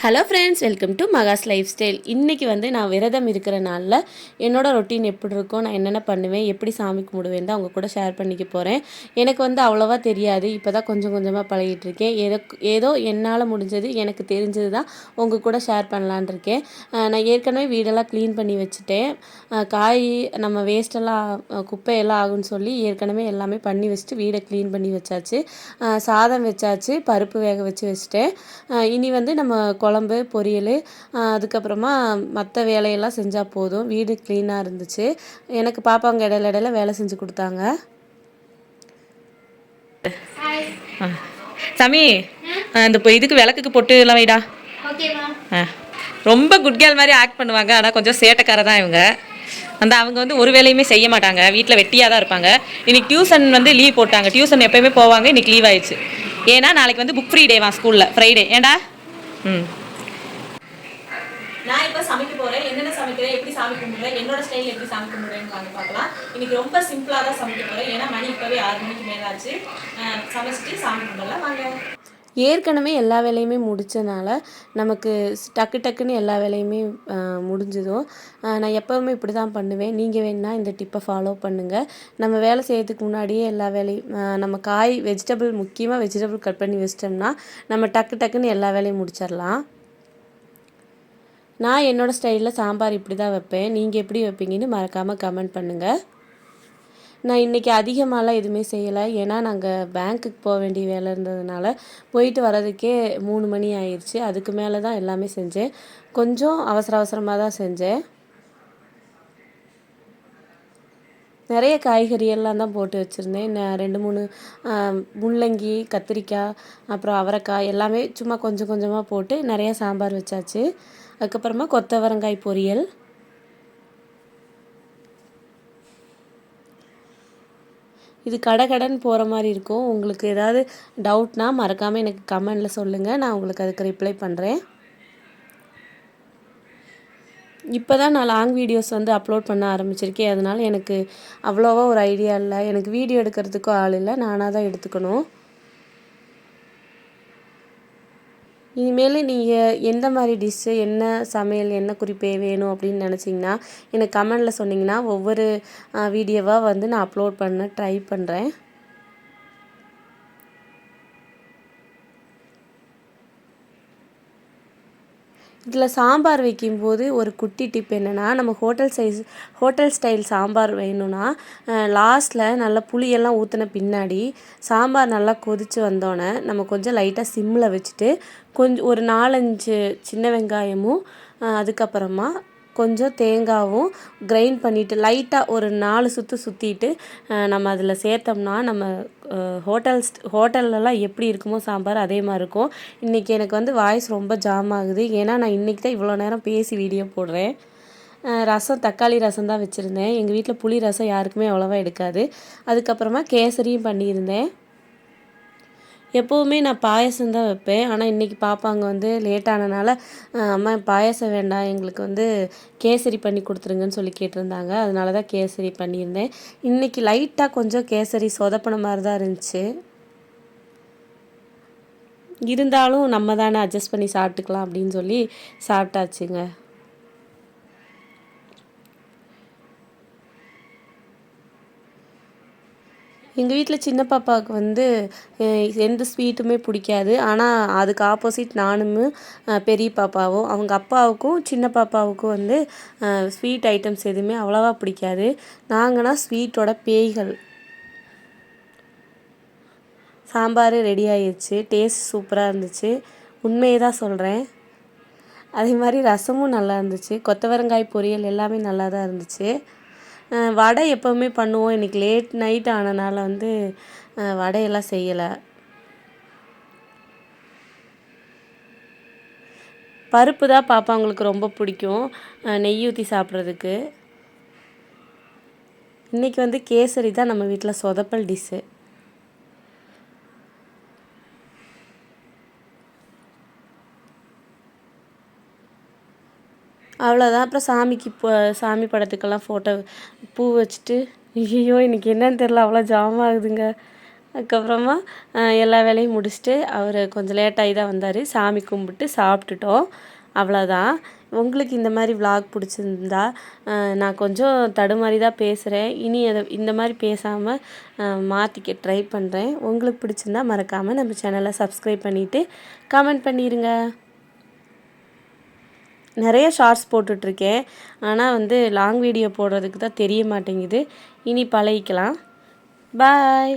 Hello friends, welcome to Maha's lifestyle. இன்றைக்கி நான் விரதம் இருக்கிற நாளில் என்னோடய ரொட்டீன் எப்படி இருக்கும், நான் என்னென்ன பண்ணுவேன், எப்படி சாமி கும்பிடுவேன் தான் அவங்க கூட ஷேர் பண்ணிக்க போகிறேன். எனக்கு அவ்வளோவா தெரியாது, இப்போ தான் கொஞ்சம் கொஞ்சமாக பழகிட்டுருக்கேன். ஏதோ என்னால் முடிஞ்சது, எனக்கு தெரிஞ்சது தான் உங்கள் கூட ஷேர் பண்ணலான் இருக்கேன். நான் ஏற்கனவே வீடெல்லாம் க்ளீன் பண்ணி வச்சுட்டேன். காய் நம்ம வேஸ்ட்டெல்லாம் குப்பையெல்லாம் ஆகுன்னு சொல்லி ஏற்கனவே எல்லாமே பண்ணி வச்சுட்டு வீடை க்ளீன் பண்ணி வச்சாச்சு. சாதம் வச்சாச்சு, பருப்பு வேக வச்சுட்டேன். இனி நம்ம குழம்பு பொரியல் அதுக்கப்புறமா மற்ற வேலையெல்லாம் செஞ்சால் போதும். வீடு க்ளீனாக இருந்துச்சு. எனக்கு பாப்பாங்க இடையில வேலை செஞ்சு கொடுத்தாங்க. சாமி, இந்த இதுக்கு விளக்குக்கு பொட்டு எல்லாம் வைடா. ரொம்ப குட் கேர்ள் மாதிரி ஆக்ட் பண்ணுவாங்க, ஆனால் கொஞ்சம் சேட்டைக்கார தான் இவங்க. அவங்க ஒரு வேலையுமே செய்ய மாட்டாங்க, வீட்டில் வெட்டியாக தான் இருப்பாங்க. இன்றைக்கி டியூஷன் லீவ் போட்டாங்க. டியூஷன் எப்போயுமே போவாங்க, இன்றைக்கி லீவ் ஆயிடுச்சு. ஏன்னா நாளைக்கு புக் ஃப்ரீ டேவா ஸ்கூலில், ஃப்ரைடே. ஏண்டா நான் இப்போ சமைக்க போகிறேன். என்னென்ன சமைக்கிறேன், எப்படி சாமி கும்பிடுறேன், என்னோட ஸ்டைல் எப்படி சாமி கும்பிடுறேன்னு வாங்க பார்க்கலாம். இன்றைக்கி ரொம்ப சிம்பிளாக தான் சமைக்க போகிறேன். ஏன்னா மணி இப்போவே 6 மணிக்கு மேலே ஆச்சு. சமைச்சிட்டு சாமி கும்பிடலாம் வாங்க. ஏற்கனவே எல்லா வேலையுமே முடித்தனால நமக்கு டக்குன்னு எல்லா வேலையுமே முடிஞ்சதும். நான் எப்போவுமே இப்படி தான் பண்ணுவேன். நீங்கள் வேணால் இந்த டிப்பை ஃபாலோ பண்ணுங்கள். நம்ம வேலை செய்யறதுக்கு முன்னாடியே எல்லா வேலையும் நம்ம முக்கியமாக வெஜிடபிள் கட் பண்ணி வச்சிட்டோம்னா நம்ம டக்குன்னு எல்லா வேலையும் முடிச்சிடலாம். நான் என்னோடய ஸ்டைலில் சாம்பார் இப்படி தான் வைப்பேன். நீங்கள் எப்படி வைப்பீங்கன்னு மறக்காமல் கமெண்ட் பண்ணுங்கள். நான் இன்றைக்கி அதிகமாகலாம் எதுவுமே செய்யலை. ஏன்னா நாங்கள் பேங்க்குக்கு போக வேண்டிய வேலை இருந்ததுனால போயிட்டு வர்றதுக்கே 3 மணி ஆயிடுச்சு. அதுக்கு மேலே தான் எல்லாமே செஞ்சேன். கொஞ்சம் அவசரமாக தான் செஞ்சேன். நிறைய காய்கறியெல்லாம் தான் போட்டு வச்சுருந்தேன். 2-3 முள்ளங்கி, கத்திரிக்காய், அப்புறம் அவரைக்காய் எல்லாமே சும்மா கொஞ்சமாக போட்டு நிறையா சாம்பார் வச்சாச்சு. அதுக்கப்புறமா கொத்தவரங்காய் பொரியல். இது கடன் போகிற மாதிரி இருக்கும். உங்களுக்கு ஏதாவது டவுட்னா மறக்காமல் எனக்கு கமெண்டில் சொல்லுங்கள். நான் உங்களுக்கு அதுக்கு ரிப்ளை பண்ணுறேன். இப்போ தான் நான் லாங் வீடியோஸ் அப்லோட் பண்ண ஆரம்பிச்சிருக்கேன். அதனால் எனக்கு அவ்வளோவா ஒரு ஐடியா இல்லை. எனக்கு வீடியோ எடுக்கிறதுக்கும் ஆள் இல்லை, நானாக தான் எடுத்துக்கணும். இனிமேல் நீங்கள் எந்த மாதிரி டிஷ்ஷு, என்ன சமையல், என்ன குறிப்பே வேணும் அப்படின்னு நினச்சிங்கன்னா எனக்கு கமெண்டில் சொன்னிங்கன்னா ஒவ்வொரு வீடியோவாக நான் அப்லோட் பண்ண ட்ரை பண்ணுறேன். இதில் சாம்பார் வைக்கும்போது ஒரு குட்டி டிப் என்னென்னா, நம்ம ஹோட்டல் ஸ்டைல் சாம்பார் வேணும்னா லாஸ்ட்டில் நல்லா புளியெல்லாம் ஊற்றின பின்னாடி சாம்பார் நல்லா கொதித்து வந்தோடனே நம்ம கொஞ்சம் லைட்டாக சிம்மில் வச்சுட்டு கொஞ்சம் ஒரு 4-5 சின்ன வெங்காயமும் அதுக்கப்புறமா கொஞ்சம் தேங்காயும் கிரைண்ட் பண்ணிவிட்டு லைட்டாக ஒரு 4 சுற்று சுற்றிட்டு நம்ம அதில் சேர்த்தோம்னா நம்ம ஹோட்டல்லலாம் எப்படி இருக்குமோ சாம்பார் அதே மாதிரி இருக்கும். இன்றைக்கி எனக்கு வாய்ஸ் ரொம்ப ஜாம் ஆகுது. ஏன்னா நான் இன்றைக்கி தான் இவ்வளோ நேரம் பேசி வீடியோ போடுறேன். ரசம் தக்காளி ரசம் தான் வச்சுருந்தேன். எங்கள் வீட்டில் புளி ரசம் யாருக்குமே அவ்வளோவா எடுக்காது. அதுக்கப்புறமா கேசரியும் பண்ணியிருந்தேன். எப்போவுமே நான் பாயசம் தான் வைப்பேன். ஆனால் இன்றைக்கி பாப்பாங்க லேட்டானனால அம்மா பாயசம் வேண்டாம், எங்களுக்கு கேசரி பண்ணி கொடுத்துருங்கன்னு சொல்லி கேட்டிருந்தாங்க. அதனால தான் கேசரி பண்ணியிருந்தேன். இன்றைக்கி லைட்டாக கொஞ்சம் கேசரி சொதப்பின மாதிரி தான் இருந்துச்சு. இருந்தாலும் நம்ம தானே அட்ஜஸ்ட் பண்ணி சாப்பிட்டுக்கலாம் அப்படின்னு சொல்லி சாப்பிட்டாச்சுங்க. எங்கள் வீட்டில் சின்ன பாப்பாவுக்கு எந்த ஸ்வீட்டுமே பிடிக்காது. ஆனால் அதுக்கு ஆப்போசிட் நானும் பெரிய பாப்பாவும் அவங்க அப்பாவுக்கும் சின்ன பாப்பாவுக்கும் ஸ்வீட் ஐட்டம்ஸ் எதுவுமே அவ்வளோவா பிடிக்காது. நாங்கன்னா ஸ்வீட்டோட பேய்கள். சாம்பார் ரெடி ஆயிடுச்சு. டேஸ்ட் சூப்பராக இருந்துச்சு, உண்மையை தான் சொல்கிறேன். அதே மாதிரி ரசமும் நல்லா இருந்துச்சு. கொத்தவரங்காய் பொரியல் எல்லாமே நல்லா தான் இருந்துச்சு. வடை எப்போவுமே பண்ணுவோம். இன்றைக்கி லேட் நைட் ஆனனால வடையெல்லாம் செய்யலை. பருப்பு தான் பாப்பாங்களுக்கு ரொம்ப பிடிக்கும் நெய் ஊற்றி சாப்பிட்றதுக்கு. இன்றைக்கி கேசரி தான் நம்ம வீட்டில் சொதப்பல் டிஷ்ஷு. அவ்வளோதான். அப்புறம் சாமி படத்துக்கெல்லாம் ஃபோட்டோ பூ வச்சுட்டு ஐயோ இன்றைக்கி என்னன்னு தெரில, அவ்வளோ ஜாம் ஆகுதுங்க. அதுக்கப்புறமா எல்லா வேலையும் முடிச்சுட்டு அவர் கொஞ்சம் லேட்டாகி தான் வந்தார். சாமி கும்பிட்டு சாப்பிட்டுட்டோம். அவ்வளோதான். உங்களுக்கு இந்த மாதிரி விலாக் பிடிச்சிருந்தா நான் கொஞ்சம் தடுமாறி தான் பேசுகிறேன். இனி அதை இந்த மாதிரி பேசாமல் மாற்றிக்க ட்ரை பண்ணுறேன். உங்களுக்கு பிடிச்சிருந்தா மறக்காமல் நம்ம சேனலை சப்ஸ்கிரைப் பண்ணிவிட்டு கமெண்ட் பண்ணிடுங்க. நிறைய ஷார்ட்ஸ் போட்டுட்ருக்கேன். ஆனால் வந்து லாங் வீடியோ போடுறதுக்கு தான் தெரிய மாட்டேங்குது. இனி பழகிக்கலாம். பாய்.